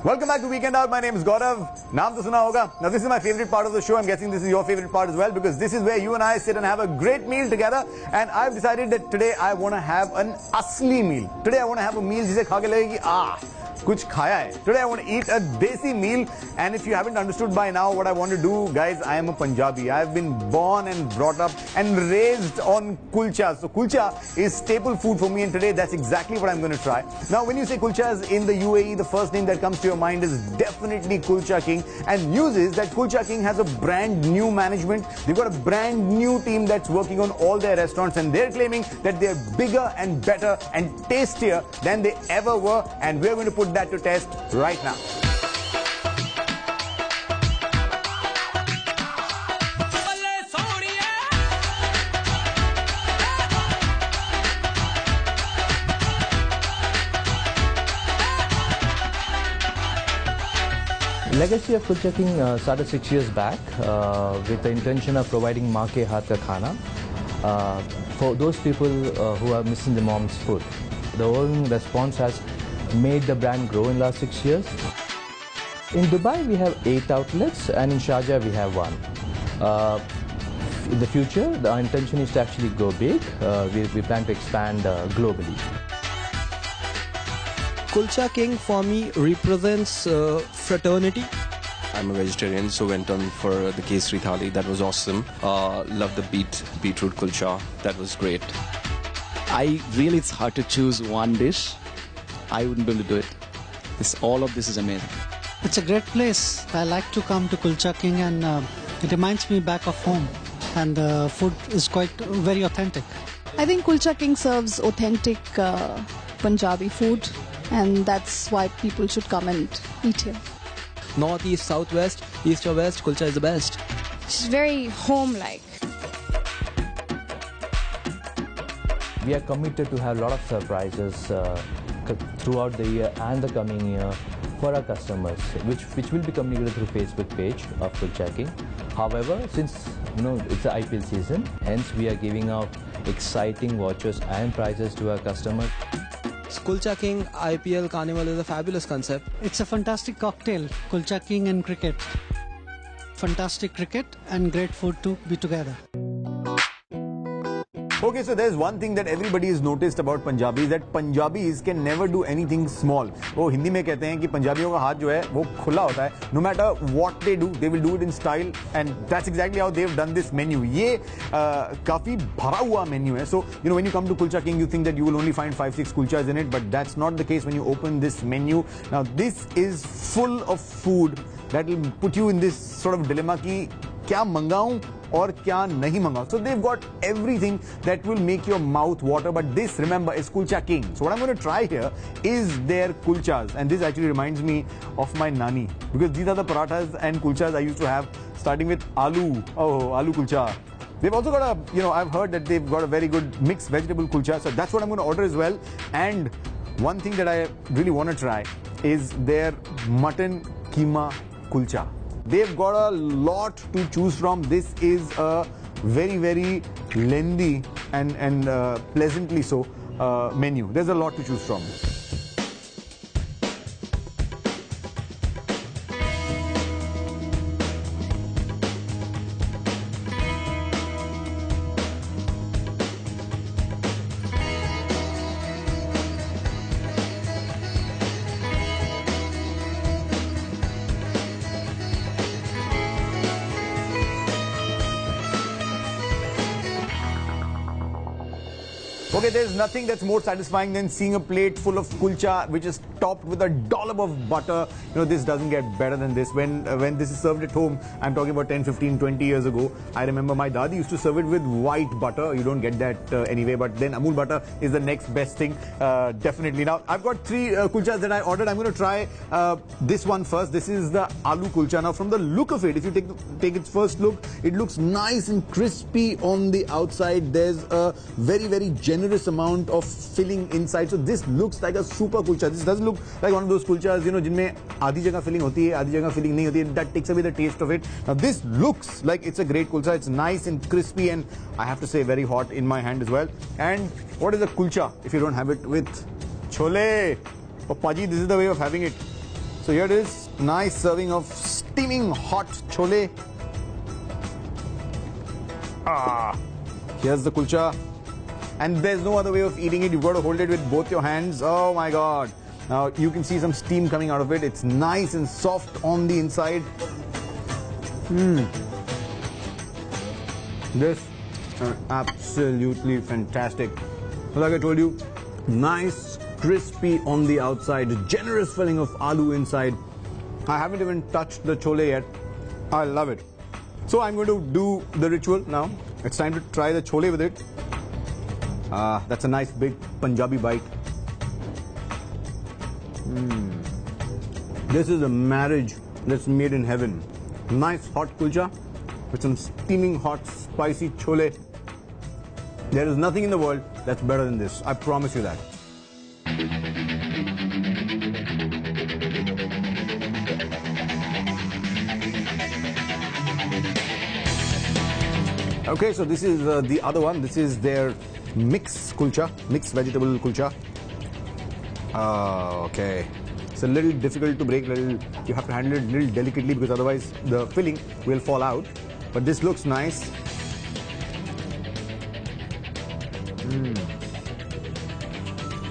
Welcome back to Weekend Out. My name is Gaurav. Naam to suna hoga. Now this is my favorite part of the show. I'm guessing this is your favorite part as well, because this is where you and I sit and have a great meal together. And I've decided that today I want to have an asli meal. Today I want to have a meal jise kha ke lagegi kuch khaya hai. Today I want to eat a desi meal, and if you haven't understood by now what I want to do, guys, I am a Punjabi. I've been born and brought up and raised on kulcha. So kulcha is staple food for me, and today that's exactly what I'm going to try. Now when you say kulchas in the UAE, the first name that comes to your mind is definitely Kulcha King, and news is that Kulcha King has a brand new management. They've got a brand new team that's working on all their restaurants, and they're claiming that they're bigger and better and tastier than they ever were, and we're going to put that to test right now. Legacy of Kulcha King started 6 years back with the intention of providing maa ke haath ka khana for those people who are missing the mom's food. The overwhelming response has made the brand grow in the last 6 years. In Dubai we have 8 outlets, and in Sharjah we have 1. In the future, our intention is to actually go big. We plan to expand globally. Kulcha King for me represents fraternity. I'm a vegetarian, so went on for the Kesri Thali. That was awesome. Loved the beetroot kulcha. That was great. It's hard to choose one dish. I wouldn't be able to do it. All of this is amazing. It's a great place. I like to come to Kulcha King, and it reminds me back of home. And the food is very authentic. I think Kulcha King serves authentic Punjabi food, and that's why people should come and eat here. North, east, south, west, east or west, kulcha is the best. It's very home-like. We are committed to have a lot of surprises throughout the year and the coming year for our customers, which will be communicated through Facebook page of Kulcha King. However, since it's the IPL season, hence we are giving out exciting vouchers and prizes to our customers. Kulcha King IPL Carnival is a fabulous concept. It's a fantastic cocktail, Kulcha King and cricket. Fantastic cricket and great food to be together. Okay, so there's one thing that everybody has noticed about Punjabis, that Punjabis can never do anything small. वो हिंदी में कहते हैं कि पंजाबियों का हाथ जो है वो खुला होता है. No matter what they do, they will do it in style, and that's exactly how they've done this menu. ये काफी भरा हुआ menu है. So when you come to Kulcha King, you think that you will only find 5-6 kulchas in it, but that's not the case when you open this menu. Now this is full of food that will put you in this sort of dilemma कि क्या मंगाऊं और क्या नहीं मंगाऊं. So they've got everything that will make your mouth water, but this, remember, is Kulcha King. So what I'm going to try here is their kulchas, and this actually reminds me of my nani, because these are the parathas and kulchas I used to have, starting with aloo. Oh, aloo kulcha. They've also got I've heard that they've got a very good mixed vegetable kulcha, so that's what I'm going to order as well. And one thing that I really want to try is their mutton keema kulcha. They've got a lot to choose from. This is a very, very lengthy and pleasantly so menu. There's a lot to choose from. Okay, there's nothing that's more satisfying than seeing a plate full of kulcha which is topped with a dollop of butter. This doesn't get better than this. When this is served at home, I'm talking about 10, 15, 20 years ago, I remember my dadi used to serve it with white butter. You don't get that anyway, but then Amul butter is the next best thing, definitely. Now, I've got 3 kulchas that I ordered. I'm going to try this one first. This is the aloo kulcha. Now, from the look of it, if you take its first look, it looks nice and crispy on the outside. There's a very, very generous amount of filling inside. So this looks like a super kulcha. This doesn't look look like one of those kulchas, you know, जिनमें आधी जगह filling होती है, आधी जगह filling नहीं होती है. That takes away the taste of it. Now this looks like it's a great kulcha. It's nice and crispy, and I have to say very hot in my hand as well. And what is a kulcha if you don't have it with chole? Oh, Paji, this is the way of having it. So here it is, nice serving of steaming hot chole. Here's the kulcha. And there's no other way of eating it. You've got to hold it with both your hands. Oh my God. Now you can see some steam coming out of it. It's nice and soft on the inside. This is absolutely fantastic. Like I told you, nice, crispy on the outside, generous filling of aloo inside. I haven't even touched the chole yet. I love it. So I'm going to do the ritual now. It's time to try the chole with it. That's a nice big Punjabi bite. This is a marriage that's made in heaven. Nice hot kulcha with some steaming hot spicy chole. There is nothing in the world that's better than this. I promise you that. Okay, so this is the other one. This is their mixed kulcha, mixed vegetable kulcha. Okay. It's a little difficult to break, you have to handle it a little delicately because otherwise the filling will fall out. But this looks nice.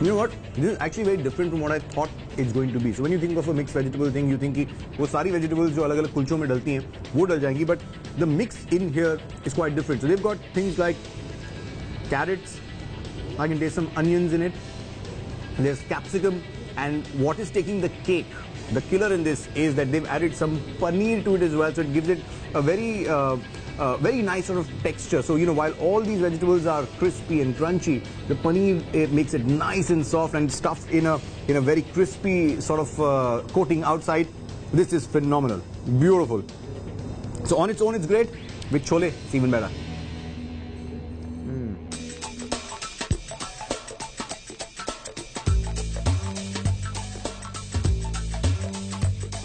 You know what? This is actually very different from what I thought it's going to be. So when you think of a mixed vegetable thing, you think कि वो सारी vegetables जो अलग-अलग कुलचों में डलती हैं, वो डल जाएंगी. But the mix in here is quite different. So they've got things like carrots. I can taste some onions in it. There's capsicum, and what is taking the cake, the killer in this, is that they've added some paneer to it as well. So it gives it a very very nice sort of texture. So, you know, while all these vegetables are crispy and crunchy, the paneer, it makes it nice and soft and stuffed in a very crispy sort of coating outside. This is phenomenal. Beautiful. So on its own, it's great. With chole, it's even better.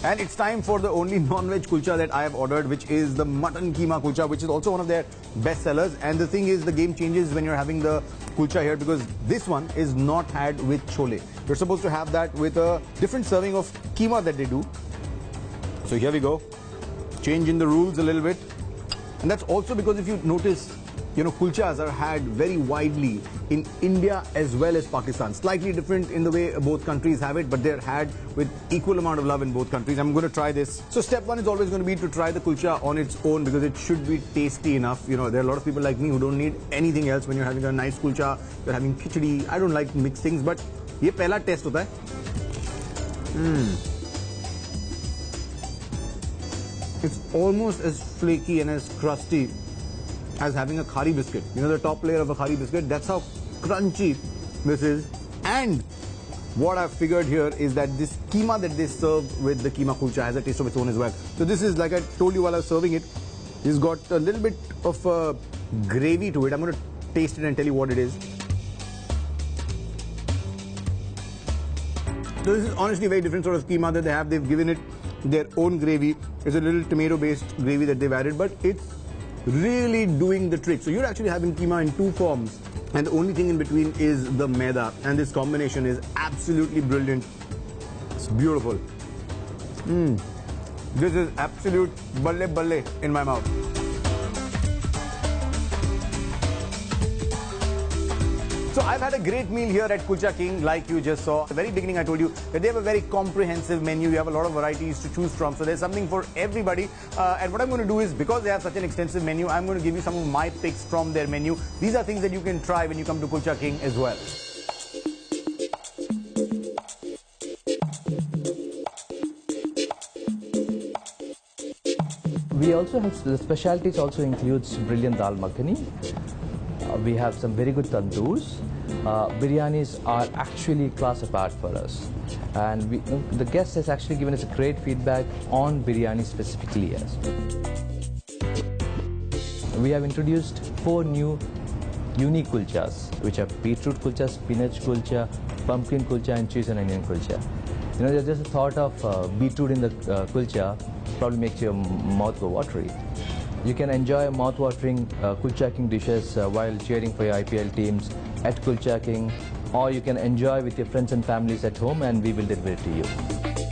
And it's time for the only non-veg kulcha that I have ordered, which is the mutton keema kulcha, which is also one of their best sellers. And the thing is, the game changes when you're having the kulcha here, because this one is not had with chole. You're supposed to have that with a different serving of keema that they do. So here we go. Change in the rules a little bit. And that's also because if you notice, you know, kulchas are had very widely in India as well as Pakistan. Slightly different in the way both countries have it, but they're had with equal amount of love in both countries. I'm going to try this. So step one is always going to be to try the kulcha on its own, because it should be tasty enough. You know, there are a lot of people like me who don't need anything else when you're having a nice kulcha. You're having khichdi. I don't like mixed things, but ये पहला test होता है. It's almost as flaky and as crusty as having a khari biscuit. You know, the top layer of a khari biscuit, that's how crunchy this is. And what I've figured here is that this keema that they serve with the keema kulcha has a taste of its own as well. So this is, like I told you while I was serving it, it's got a little bit of gravy to it. I'm going to taste it and tell you what it is. So this is honestly a very different sort of keema that they have. They've given it their own gravy. It's a little tomato-based gravy that they've added, but it's really doing the trick. So you're actually having keema in two forms, and the only thing in between is the maida, and this combination is absolutely brilliant. It's beautiful. This is absolute balle balle in my mouth. So I've had a great meal here at Kulcha King, like you just saw. At the very beginning I told you that they have a very comprehensive menu. You have a lot of varieties to choose from. So there's something for everybody. And what I'm going to do is, because they have such an extensive menu, I'm going to give you some of my picks from their menu. These are things that you can try when you come to Kulcha King as well. We also have, the specialties also includes brilliant dal makhani. We have some very good tandoors. Biryanis are actually class apart for us. And the guest has actually given us a great feedback on biryani specifically. Yes. We have introduced 4 new unique kulchas, which are beetroot kulcha, spinach kulcha, pumpkin kulcha, and cheese and onion kulcha. You know, just the thought of beetroot in the kulcha probably makes your mouth go watery. You can enjoy mouth-watering Kulcha King dishes while cheering for your IPL teams at Kulcha King, or you can enjoy with your friends and families at home, and we will deliver it to you.